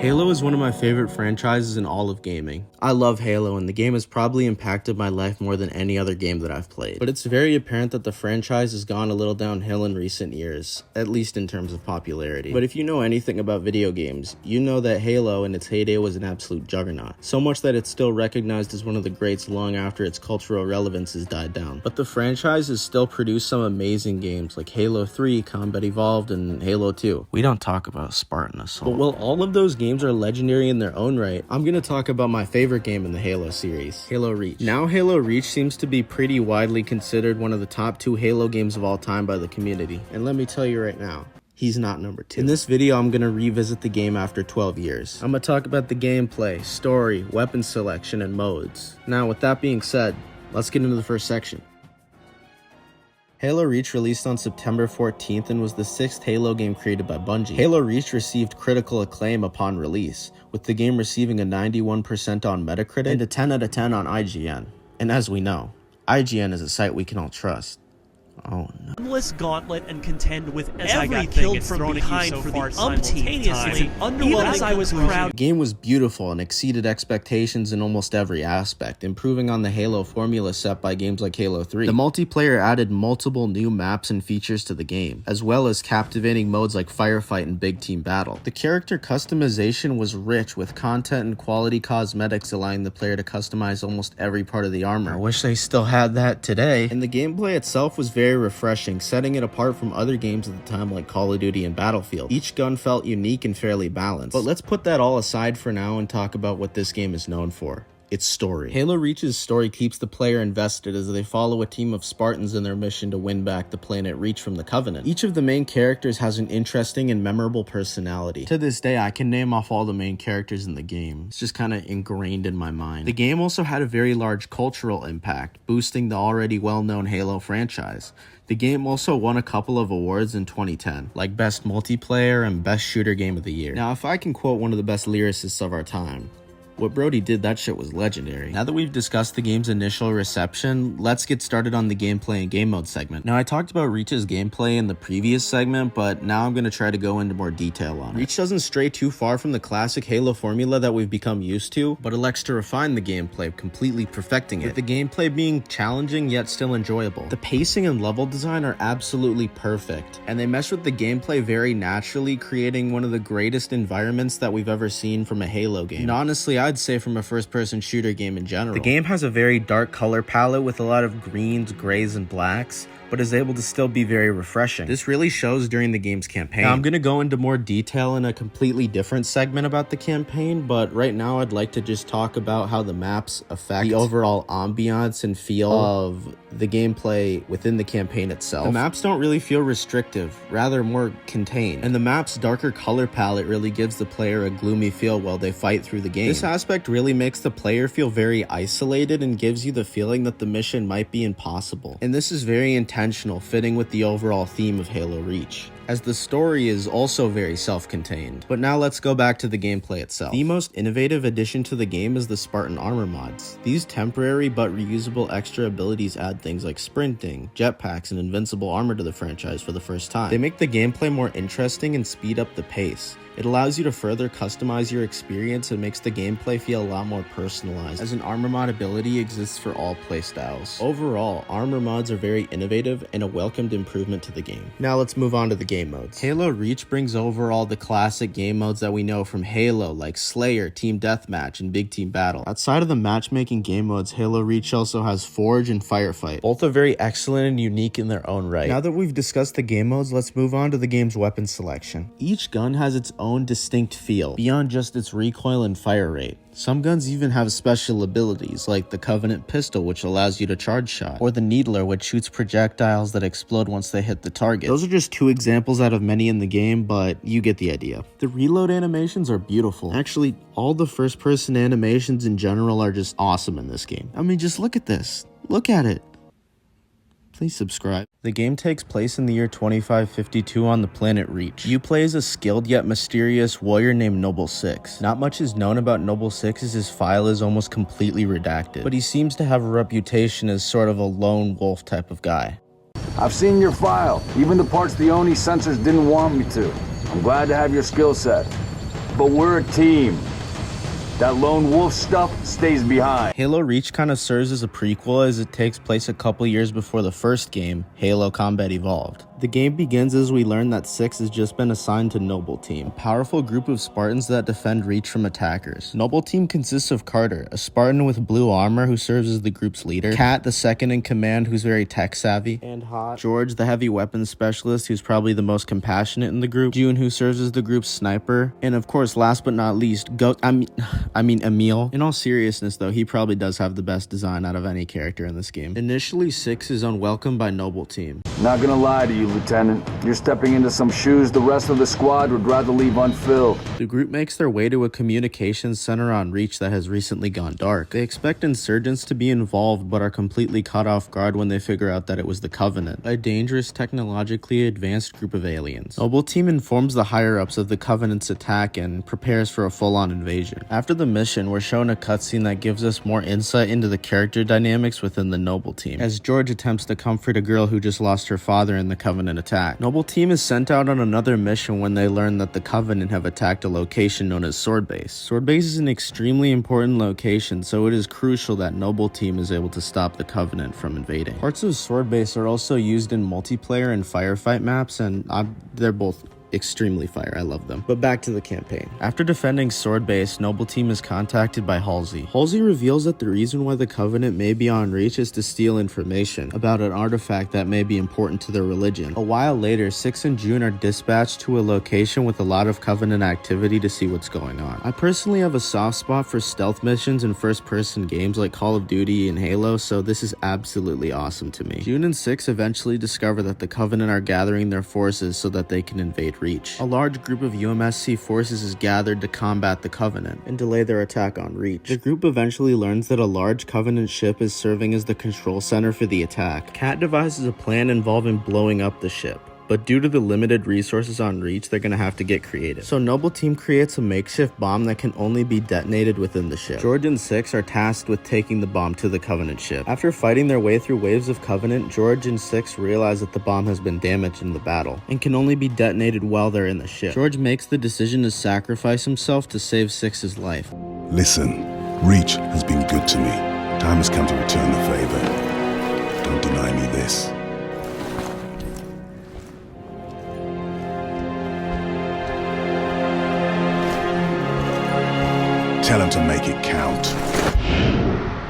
Halo is one of my favorite franchises in all of gaming. I love Halo, and the game has probably impacted my life more than any other game that I've played. But it's very apparent that the franchise has gone a little downhill in recent years, at least in terms of popularity. But if you know anything about video games, you know that Halo in its heyday was an absolute juggernaut. So much that it's still recognized as one of the greats long after its cultural relevance has died down. But the franchise has still produced some amazing games like Halo 3, Combat Evolved, and Halo 2. We don't talk about Spartan Assault. But while all of those games are legendary in their own right, I'm gonna talk about my favorite game in the Halo series, Halo Reach. Now Halo Reach seems to be pretty widely considered one of the top 2 Halo games of all time by the community, and let me tell you right now, he's not number 2. In this video, I'm gonna revisit the game after 12 years. I'm gonna talk about the gameplay, story, weapon selection, and modes. Now with that being said, let's get into the first section. Halo Reach released on September 14th and was the 6th Halo game created by Bungie. Halo Reach received critical acclaim upon release, with the game receiving a 91% on Metacritic and a 10 out of 10 on IGN. And as we know, IGN is a site we can all trust. Oh no. Endless gauntlet and contend with As I every got killed things from thrown at you behind so for far the umpteenth time. simultaneously. Even as I was proud. The game was beautiful and exceeded expectations in almost every aspect, improving on the Halo formula set by games like Halo 3. The multiplayer added multiple new maps and features to the game, as well as captivating modes like Firefight and Big Team Battle. The character customization was rich, with content and quality cosmetics allowing the player to customize almost every part of the armor. I wish they still had that today. And the gameplay itself was very refreshing, setting it apart from other games at the time like Call of Duty and Battlefield. Each gun felt unique and fairly balanced. But let's put that all aside for now and talk about what this game is known for. Its story. Halo Reach's story keeps the player invested as they follow a team of Spartans in their mission to win back the planet Reach from the Covenant. Each of the main characters has an interesting and memorable personality. To this day, I can name off all the main characters in the game. It's just kind of ingrained in my mind. The game also had a very large cultural impact, boosting the already well-known Halo franchise. The game also won a couple of awards in 2010, like Best Multiplayer and Best Shooter Game of the Year. Now, if I can quote one of the best lyricists of our time, what Brody did, that shit was legendary. Now that we've discussed the game's initial reception, let's get started on the gameplay and game mode segment. Now I talked about Reach's gameplay in the previous segment, but now I'm going to try to go into more detail on it. Reach doesn't stray too far from the classic Halo formula that we've become used to, but elects to refine the gameplay, completely perfecting it, with the gameplay being challenging yet still enjoyable. The pacing and level design are absolutely perfect, and they mesh with the gameplay very naturally, creating one of the greatest environments that we've ever seen from a Halo game. And honestly, I'd say from a first-person shooter game in general. The game has a very dark color palette with a lot of greens, grays, and blacks, but is able to still be very refreshing. This really shows during the game's campaign. Now, I'm going to go into more detail in a completely different segment about the campaign, but right now I'd like to just talk about how the maps affect the overall ambiance and feel of the gameplay within the campaign itself. The maps don't really feel restrictive, rather more contained, and the map's darker color palette really gives the player a gloomy feel while they fight through the game. This aspect really makes the player feel very isolated and gives you the feeling that the mission might be impossible. And this is very intentional, fitting with the overall theme of Halo Reach, as the story is also very self-contained. But now let's go back to the gameplay itself. The most innovative addition to the game is the Spartan armor mods. These temporary but reusable extra abilities add things like sprinting, jetpacks, and invincible armor to the franchise for the first time. They make the gameplay more interesting and speed up the pace. It allows you to further customize your experience and makes the gameplay feel a lot more personalized, as an armor mod ability exists for all playstyles. Overall, armor mods are very innovative and a welcomed improvement to the game. Now let's move on to the game modes. Halo Reach brings over all the classic game modes that we know from Halo, like Slayer, Team Deathmatch, and Big Team Battle. Outside of the matchmaking game modes, Halo Reach also has Forge and Firefight. Both are very excellent and unique in their own right. Now that we've discussed the game modes, let's move on to the game's weapon selection. Each gun has its own distinct feel, beyond just its recoil and fire rate. Some guns even have special abilities, like the Covenant pistol, which allows you to charge shot, or the Needler, which shoots projectiles that explode once they hit the target. Those are just 2 examples out of many in the game, but you get the idea. The reload animations are beautiful. Actually, all the first-person animations in general are just awesome in this game. I mean, just look at this. Look at it. Please subscribe. The game takes place in the year 2552 on the planet Reach. You play as a skilled yet mysterious warrior named Noble Six. Not much is known about Noble Six as his file is almost completely redacted, but he seems to have a reputation as sort of a lone wolf type of guy. I've seen your file, even the parts the Oni sensors didn't want me to. I'm glad to have your skill set. but we're a team. That lone wolf stuff stays behind. Halo Reach kind of serves as a prequel as it takes place a couple years before the first game, Halo Combat Evolved. The game begins as we learn that Six has just been assigned to Noble Team, a powerful group of Spartans that defend Reach from attackers. Noble Team consists of Carter, a Spartan with blue armor who serves as the group's leader, Kat, the second in command who's very tech savvy and hot, George, the heavy weapons specialist who's probably the most compassionate in the group, June, who serves as the group's sniper, and of course, last but not least, Emil. In all seriousness though, he probably does have the best design out of any character in this game. Initially, Six is unwelcomed by Noble Team. Not gonna lie to you, Lieutenant. You're stepping into some shoes the rest of the squad would rather leave unfilled. The group makes their way to a communications center on Reach that has recently gone dark. They expect insurgents to be involved but are completely caught off guard when they figure out that it was the Covenant, a dangerous, technologically advanced group of aliens. Noble Team informs the higher-ups of the Covenant's attack and prepares for a full-on invasion. After the mission, we're shown a cutscene that gives us more insight into the character dynamics within the Noble Team, as George attempts to comfort a girl who just lost her father in the Covenant attack. Noble Team is sent out on another mission when they learn that the Covenant have attacked a location known as Sword Base. Sword Base is an extremely important location, so it is crucial that Noble Team is able to stop the Covenant from invading. Parts of Sword Base are also used in multiplayer and firefight maps, and they're both extremely fire. I love them. But back to the campaign. After defending Sword Base, Noble Team is contacted by Halsey. Halsey reveals that the reason why the Covenant may be on Reach is to steal information about an artifact that may be important to their religion. A while later, Six and June are dispatched to a location with a lot of Covenant activity to see what's going on. I personally have a soft spot for stealth missions in first-person games like Call of Duty and Halo, so this is absolutely awesome to me. June and Six eventually discover that the Covenant are gathering their forces so that they can invade Reach. A large group of UMSC forces is gathered to combat the Covenant and delay their attack on Reach. The group eventually learns that a large Covenant ship is serving as the control center for the attack. Kat devises a plan involving blowing up the ship, but due to the limited resources on Reach, they're gonna have to get creative. So Noble Team creates a makeshift bomb that can only be detonated within the ship. George and Six are tasked with taking the bomb to the Covenant ship. After fighting their way through waves of Covenant, George and Six realize that the bomb has been damaged in the battle and can only be detonated while they're in the ship. George makes the decision to sacrifice himself to save Six's life. Listen, Reach has been good to me. Time has come to return the favor. Don't deny me this. Tell him to make it count.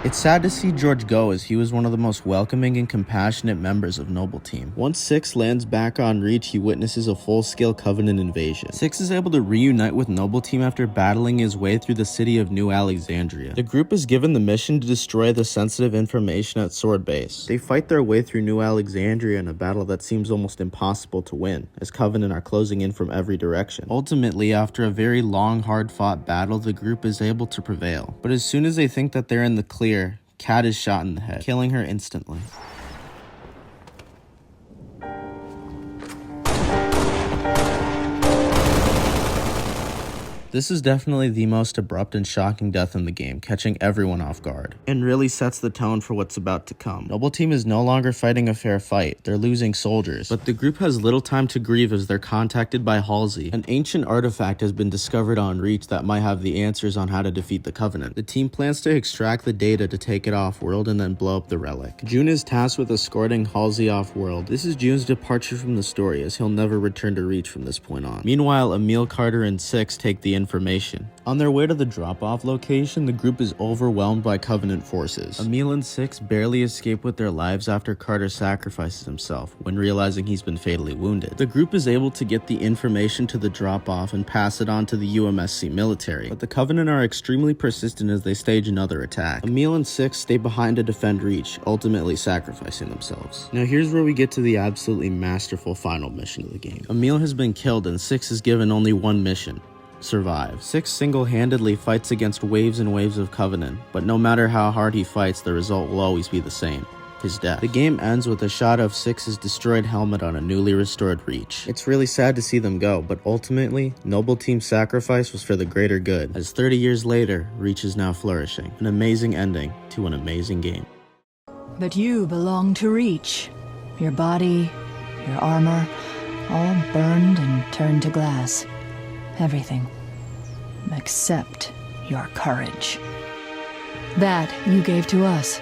It's sad to see George go, as he was one of the most welcoming and compassionate members of Noble Team. Once Six lands back on Reach, he witnesses a full-scale Covenant invasion. Six is able to reunite with Noble Team after battling his way through the city of New Alexandria. The group is given the mission to destroy the sensitive information at Sword Base. They fight their way through New Alexandria in a battle that seems almost impossible to win, as Covenant are closing in from every direction. Ultimately, after a very long, hard-fought battle, the group is able to prevail. But as soon as they think that they're in the clear, Kat is shot in the head, killing her instantly. This is definitely the most abrupt and shocking death in the game, catching everyone off guard, and really sets the tone for what's about to come. Noble Team is no longer fighting a fair fight, they're losing soldiers, but the group has little time to grieve as they're contacted by Halsey. An ancient artifact has been discovered on Reach that might have the answers on how to defeat the Covenant. The team plans to extract the data to take it off-world and then blow up the relic. June is tasked with escorting Halsey off-world. This is June's departure from the story, as he'll never return to Reach from this point on. Meanwhile, Emil, Carter, and Six take the information. On their way to the drop-off location, the group is overwhelmed by Covenant forces. Emil and Six barely escape with their lives after Carter sacrifices himself when realizing he's been fatally wounded. The group is able to get the information to the drop-off and pass it on to the UMSC military, but the Covenant are extremely persistent as they stage another attack. Emil and Six stay behind to defend Reach, ultimately sacrificing themselves. Now here's where we get to the absolutely masterful final mission of the game. Emil has been killed and Six is given only one mission: survive. Six single-handedly fights against waves and waves of Covenant, but no matter how hard he fights, the result will always be the same: his death. The game ends with a shot of Six's destroyed helmet on a newly restored Reach. It's really sad to see them go, but ultimately, Noble Team's sacrifice was for the greater good, as 30 years later, Reach is now flourishing. An amazing ending to an amazing game. But you belong to Reach. Your body, your armor, all burned and turned to glass. Everything. accept your courage. That you gave to us.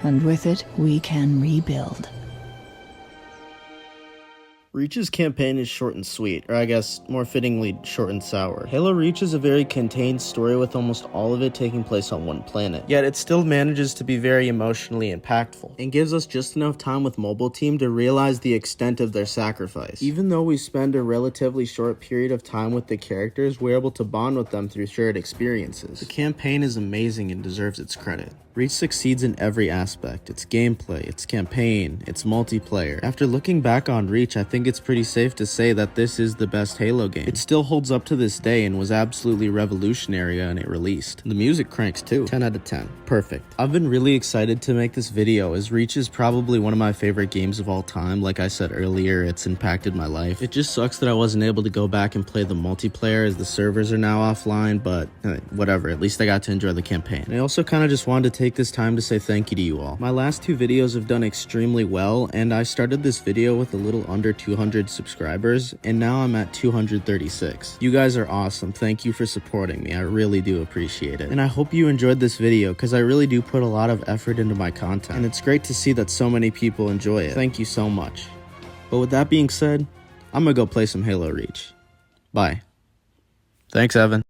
And with it, we can rebuild. Reach's campaign is short and sweet, or I guess more fittingly short and sour. Halo Reach is a very contained story with almost all of it taking place on one planet, yet it still manages to be very emotionally impactful, and gives us just enough time with Mobile Team to realize the extent of their sacrifice. Even though we spend a relatively short period of time with the characters, we're able to bond with them through shared experiences. The campaign is amazing and deserves its credit. Reach succeeds in every aspect, its gameplay, its campaign, its multiplayer. After looking back on Reach, I think it's pretty safe to say that this is the best Halo game. It still holds up to this day and was absolutely revolutionary when it released. The music cranks too. 10 out of 10. Perfect. I've been really excited to make this video as Reach is probably one of my favorite games of all time. Like I said earlier, it's impacted my life. It just sucks that I wasn't able to go back and play the multiplayer as the servers are now offline, but whatever, at least I got to enjoy the campaign. And I also kind of just wanted to take this time to say thank you to you all. My last two videos have done extremely well, and I started this video with a little under 200 subscribers, and now I'm at 236. You guys are awesome. Thank you for supporting me. I really do appreciate it. And I hope you enjoyed this video, because I really do put a lot of effort into my content, and it's great to see that so many people enjoy it. Thank you so much. But with that being said, I'm gonna go play some Halo Reach. Bye. Thanks, Evan.